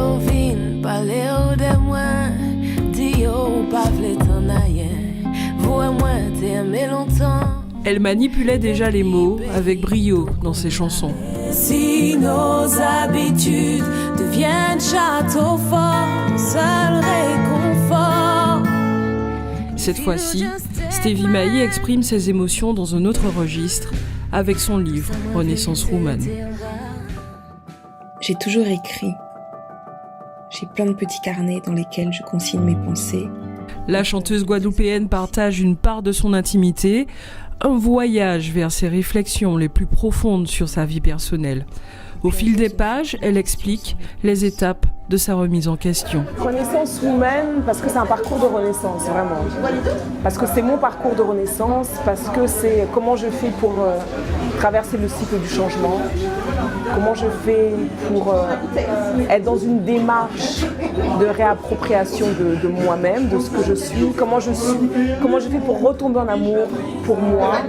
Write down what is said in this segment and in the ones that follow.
yo vin parler de moi, dit yo pas vle t'en ayen. Vous et moi t'aimez longtemps. Elle manipulait déjà les mots avec brio dans ses chansons. Si nos habitudes deviennent château fort, seul réconfort. Cette fois-ci, Stevie Maï exprime ses émotions dans un autre registre avec son livre Renaissance Woman. J'ai toujours écrit. J'ai plein de petits carnets dans lesquels je consigne mes pensées. La chanteuse guadeloupéenne partage une part de son intimité, un voyage vers ses réflexions les plus profondes sur sa vie personnelle. Au fil des pages, elle explique les étapes de sa remise en question. Renaissance Woman, parce que c'est un parcours de renaissance, vraiment. Parce que c'est mon parcours de renaissance, parce que c'est comment je fais pour traverser le cycle du changement, comment je fais pour être dans une démarche de réappropriation de moi-même, de ce que je suis, comment je fais pour retomber en amour pour moi,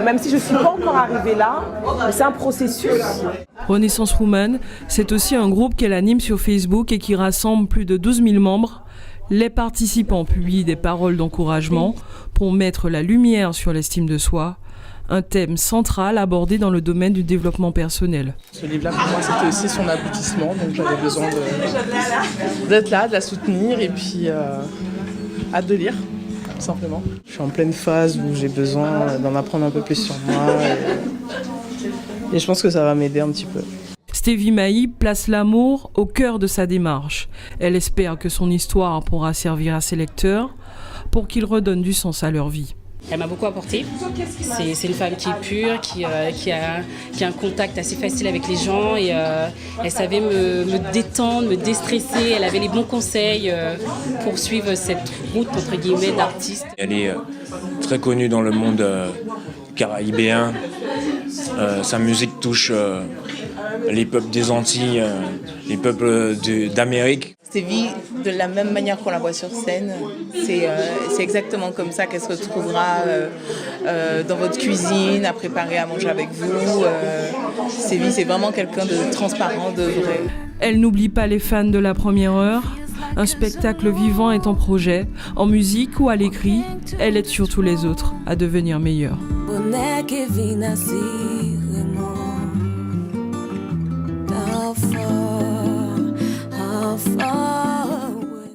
même si je ne suis pas encore arrivée là, mais c'est un processus. Renaissance Woman, c'est aussi un groupe qu'elle anime sur Facebook et qui rassemble plus de 12 000 membres. Les participants publient des paroles d'encouragement pour mettre la lumière sur l'estime de soi, un thème central abordé dans le domaine du développement personnel. Ce livre-là, pour moi, c'était aussi son aboutissement, donc j'avais besoin d'être là, de la soutenir et puis hâte de lire, tout simplement. Je suis en pleine phase où j'ai besoin d'en apprendre un peu plus sur moi et je pense que ça va m'aider un petit peu. Stevie Maï place l'amour au cœur de sa démarche. Elle espère que son histoire pourra servir à ses lecteurs pour qu'ils redonnent du sens à leur vie. Elle m'a beaucoup apporté. C'est une femme qui est pure, qui a un contact assez facile avec les gens et elle savait me détendre, me déstresser. Elle avait les bons conseils pour suivre cette route entre guillemets d'artiste. Elle est très connue dans le monde caraïbéen. Sa musique touche les peuples des Antilles, les peuples d'Amérique. Stevie, de la même manière qu'on la voit sur scène, c'est exactement comme ça qu'elle se retrouvera dans votre cuisine, à préparer à manger avec vous. Stevie, c'est vraiment quelqu'un de transparent, de vrai. Elle n'oublie pas les fans de la première heure. Un spectacle vivant est en projet, en musique ou à l'écrit. Elle aide surtout les autres à devenir meilleurs. How far